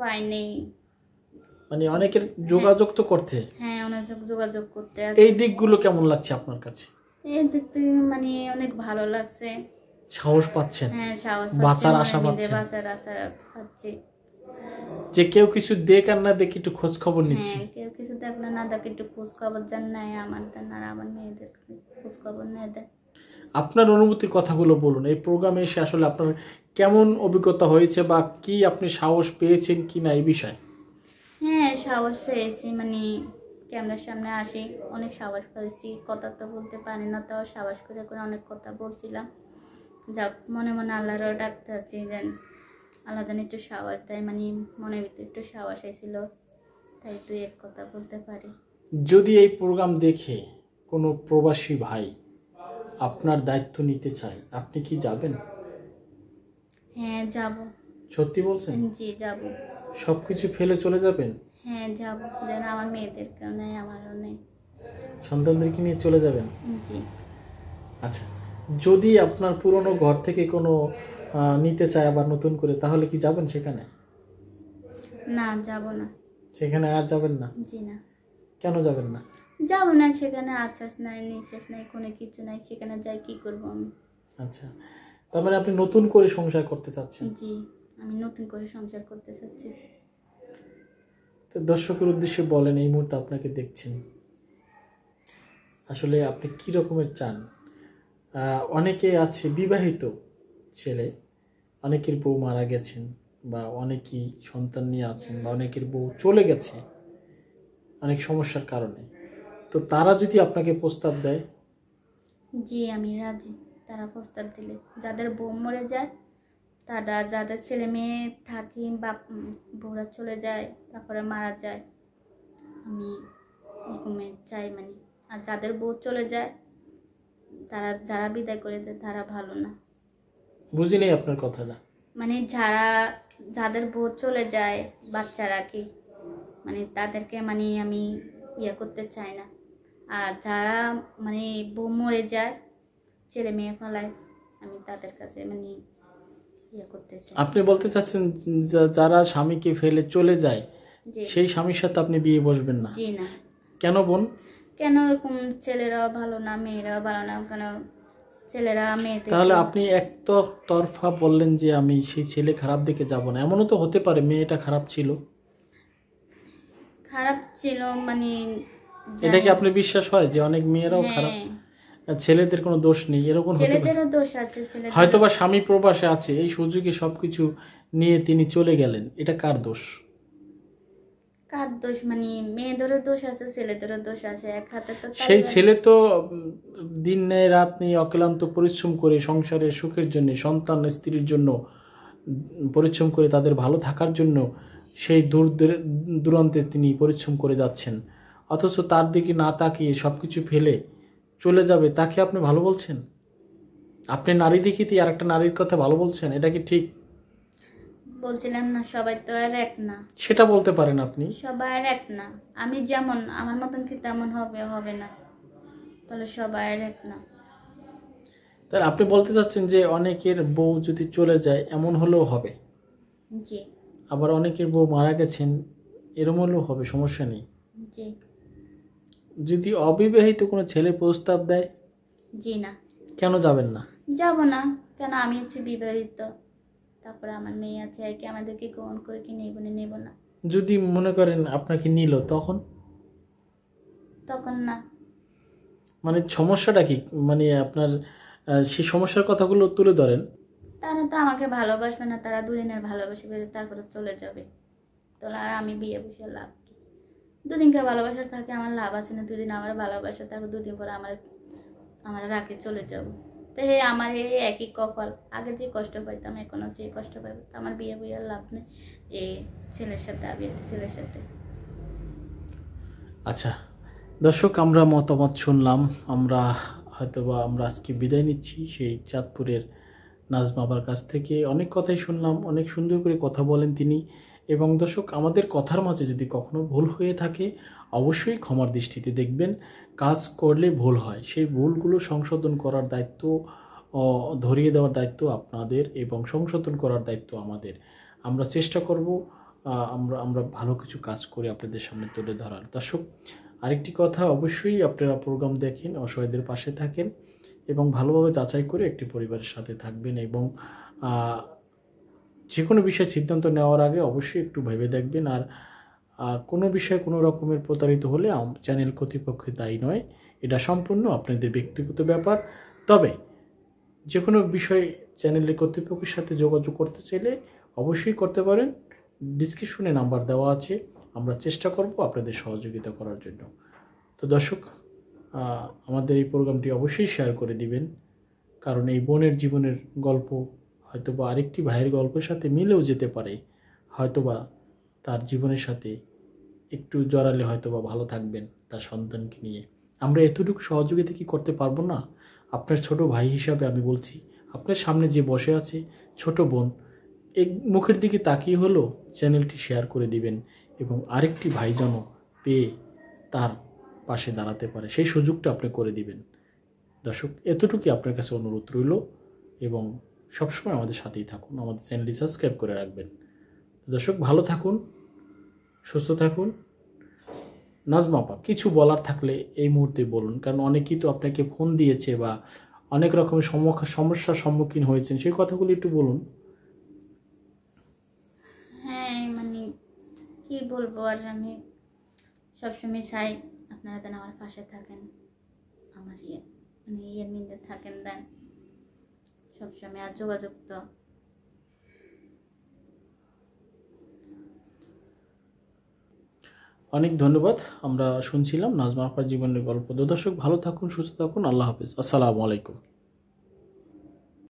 পাইনি। মানে অনেকের যোগাযোগ তো করতে, হ্যাঁ অনেক যোগাযোগ করতে। এই দিকগুলো কেমন লাগছে আপনার কাছে? এই দিক থেকে মানে অনেক ভালো লাগছে। সাহস পাচ্ছেন? হ্যাঁ সাহস বাঁচার আশা পাচ্ছেন? বাঁচার আশা পাচ্ছি। যে কেউ কিছু দেখ আর না দেখে একটু খোঁজ খবর নিচ্ছি। হ্যাঁ কেউ কিছু দেখ না দেখে একটু খোঁজ খবর জান নাই আমার দেন আর আমার মেয়েদের খোঁজ খবর নেই দেয়। আপনার অনুভূতির কথাগুলো বলুন। এই প্রোগ্রামে এসে আসলে আপনার কেমন অভিজ্ঞতা হয়েছে বা কি আপনি সাহস পেয়েছেন কি না এই বিষয়ে? হ্যাঁ সাহস পেয়েছি, মানে ক্যামেরার সামনে আসি অনেক সাহস পেয়েছি। কথা তো বলতে পারি না, তাও সাহস করে করে অনেক কথা বলছিলাম। যাক মনে মনে আল্লাহরও ডাকতে আছি যেন আল্লাহ যেন একটু সাহস দেয়, মানে মনের ভিতরে একটু সাহস এসেছিল, তাই তুই এক কথা বলতে পারি। যদি এই প্রোগ্রাম দেখে কোনো প্রবাসী ভাই আপনার দায়িত্ব নিতে চায়, আপনি কি যাবেন? হ্যাঁ যাব। সত্যি বলছেন? জি যাব। সবকিছু ফেলে চলে যাবেন? হ্যাঁ যাব, যেন আমার মেয়েদেরকেও নেই আমারও নেই, সন্তানদেরকে নিয়ে চলে যাবেন? জি। আচ্ছা, যদি আপনার পুরনো ঘর থেকে কোনো নিতে চায় আবার নতুন করে, তাহলে কি যাবেন সেখানে? না যাব না। সেখানে আর যাবেন না? জি না। কেন যাবেন না? যাব না, সেখানে আশ্বাস নাই নিঃশ্বাস নাই কোনো কিছু নাই, সেখানে যাই কি করব আমি। আচ্ছা, তার মানে আপনি নতুন করে সংসার করতে চাচ্ছেন? জি আমি নতুন করে সংসার করতে চাচ্ছি। তো দর্শকের উদ্দেশ্যে বলেন, এই মুহূর্তে আপনাকে দেখছেন, আসলে আপনি কি রকমের চান? অনেকে আছে বিবাহিত ছেলে, অনেকের বউ মারা গেছেন বা অনেকেই সন্তান নিয়ে আছেন বা অনেকের বউ চলে গেছে অনেক সমস্যার কারণে, তো তারা যদি আপনাকে প্রস্তাব দেয়? জি আমি রাজি, তারা প্রস্তাব দিলে। যাদের বউ মরে যায়, তারা যাদের ছেলে মেয়ে থাকি বা বউরা চলে যায় তারপরে মারা যায়, আমি এরকমের চাই মানে। আর যাদের বউ চলে যায় তারা যারা বিদায় করে দেয় তারা ভালো না। বুঝি নেই আপনার কথাটা। মানে যাদের বউ চলে যায় বাচ্চারা কি, মানে তাদেরকে মানে আমি ইয়ে করতে চাই না। আর যারা মানে বউ মরে যায় ছেলে মেয়ে ফেলায়, আমি তাদের কাছে মানে ইয়ে করতে চাই। আপনি বলতে চাচ্ছেন যারা স্বামীকে ফেলে চলে যায় সেই স্বামীর সাথে আপনি বিয়ে বসবেন না? জি না। কেন বোন? কেন এরকম ছেলেরাও ভালো না মেয়েরাও ভালো না, কেন ছেলেরা মেয়েদের? তাহলে আপনি তরফা বললেন যে আমি সেই ছেলে খারাপ দিকে যাব না, এমনও তো হতে পারে মেয়েটা খারাপ ছিল। খারাপ ছিল মানে এটা কি আপনি বিশ্বাস হয় যে অনেক মেয়েরাও খারাপ, ছেলেদের কোনো দোষ নেই এরকম হতে পারে? ছেলেদেরও দোষ আছে, হয়তো বা স্বামী প্রবাসে আছে, এই সুযোগে সবকিছু নিয়ে তিনি চলে গেলেন, এটা কার দোষ? কার দোষ মানে মেয়েদেরও দোষ আছে ছেলেদেরও দোষ আছে, এক হাতে তো। সেই ছেলে তো দিন নেই রাত নেই অক্লান্ত পরিশ্রম করে সংসারের সুখের জন্য, সন্তান স্ত্রীর জন্য পরিশ্রম করে তাদের ভালো থাকার জন্য সেই দূরান্তে তিনি পরিশ্রম করে যাচ্ছেন, অথচ তার দিকে না তাকিয়ে সব কিছু ফেলে চলে যাবে, তাকে আপনি ভালো বলছেন? আপনি নারী দেখিতে আর একটা নারীর কথা ভালো বলছেন, এটা কি ঠিক? বলছিলাম না সবাই তো আর এক না। সেটা বলতে পারেন আপনি? সবাই আর এক না, আমি যেমন আমার মতন কি তেমন হবে না, তাহলে সবাই আর এক না। তাহলে আপনি বলতে চাচ্ছেন যে অনেকের বউ যদি চলে যায় এমন হলেও হবে? জি। আবার অনেকের বউ মারা গেছেন এরকম হলেও হবে, সমস্যা নেই? জি। যদি অবিবাহিত কোনো ছেলে প্রস্তাব দেয়? জি না। কেন যাবেন না? যাব না কেন, আমি হচ্ছে বিবাহিত, তারপরে আমার মেয়ে আছে, আর কি আমাদেরকে গ্রহণ করে কি নেব না? যদি মনে করেন আপনাকে নিল তখন? তখন না। মানে সমস্যাটা কি, মানে আপনার সেই সমস্যার কথাগুলো তুলে ধরেন। তারা তো আমাকে ভালোবাসবে না, তারা দুদিনের ভালোবাসবে তারপরে চলে যাবে, তাহলে আর আমি বিয়ে বসে লাভ কি? দুদিনকার ভালোবাসার থাকে আমার লাভ আছে না? দুদিন আমার ভালোবাসা, তারপর দুদিন পরে আমার রাখে চলে যাব, তো আমার এই একই কপাল। আগে যে কষ্ট পাইতাম এখনও সেই কষ্ট পাইব, আমার বিয়ে বইয়ার লাভ নেই এই ছেলের সাথে, ছেলের সাথে। আচ্ছা দর্শক, আমরা মতামত শুনলাম, আমরা আজকে বিদায় নিচ্ছি সেই চাঁদপুরের নাজমা আপার কাছ থেকে। অনেক কথাই শুনলাম, অনেক সুন্দর করে কথা বলেন তিনি। এবং দর্শক, আমাদের কথার মাঝে যদি কখনো ভুল হয়ে থাকে অবশ্যই ক্ষমার দৃষ্টিতে দেখবেন। কাজ করলে ভুল হয়, সেই ভুলগুলো সংশোধন করার দায়িত্ব, ধরিয়ে দেওয়ার দায়িত্ব আপনাদের এবং সংশোধন করার দায়িত্ব আমাদের। আমরা চেষ্টা করব আমরা আমরা ভালো কিছু কাজ করে আপনাদের সামনে তুলে ধরার। দর্শক, আরেকটি কথা, অবশ্যই আপনারা প্রোগ্রাম দেখেন, অসহায়দের পাশে থাকেন এবং ভালোভাবে যাচাই করে একটি পরিবারের সাথে থাকবেন এবং যে কোনো বিষয়ে সিদ্ধান্ত নেওয়ার আগে অবশ্যই একটু ভেবে দেখবেন। আর কোনো বিষয়ে কোনো রকমের প্রতারিত হলে চ্যানেল কর্তৃপক্ষ দায়ী নয়, এটা সম্পূর্ণ আপনাদের ব্যক্তিগত ব্যাপার। তবে যে কোনো বিষয় চ্যানেলের কর্তৃপক্ষের সাথে যোগাযোগ করতে চাইলে অবশ্যই করতে পারেন। ডিসক্রিপশনে নাম্বার দেওয়া আছে, আমরা চেষ্টা করব আপনাদের সহযোগিতা করার জন্য। তো দর্শক, আমাদের এই প্রোগ্রামটি অবশ্যই শেয়ার করে দিবেন, কারণ এই বোনের জীবনের গল্প হয়তোবা আরেকটি ভাইয়ের গল্পের সাথে মিলেও যেতে পারে। হয়তোবা তার জীবনের সাথে একটু জড়ালে হয়তোবা ভালো থাকবেন তার সন্তানকে নিয়ে। আমরা এতটুকু সহযোগিতা কি করতে পারবো না? আপনার ছোট ভাই হিসাবে আমি বলছি, আপনার সামনে যে বসে আছে ছোট বোন, এক মুখের দিকে তাকিয়ে হলো চ্যানেলটি শেয়ার করে দিবেন এবং আরেকটি ভাই যেন পেয়ে তার পাশে দাঁড়াতে পারে, সেই সুযোগটা আপনি করে দিবেন। দর্শক, এতটুকুই আপনার কাছে অনুরোধ রইল এবং সবসময় আমাদের সাথেই থাকুন, আমাদের চ্যানেলটি সাবস্ক্রাইব করে রাখবেন। দর্শক, ভালো থাকুন, সুস্থ থাকুন। নাজমা আপা, কিছু বলার থাকলে এই মুহূর্তে বলুন, কারণ অনেকেই তো আপনাকে ফোন দিয়েছে বা অনেক রকমের সমস্যার সম্মুখীন হয়েছেন, সেই কথাগুলো একটু বলুন। হ্যাঁ, মানে কি বলবো আর, আমি সবসময় চাই আপনারা যেন আমার পাশে থাকেন, আমার ইয়ের নিন্দে থাকেন দেন সবসময়। আর যোগাযোগ তো অনেক ধন্যবাদ। আমরা শুনছিলাম নাজমা আপার জীবনের গল্প। দর্শক, ভালো থাকুন, সুস্থ থাকুন, আল্লাহ হাফেজ, আসসালামু আলাইকুম।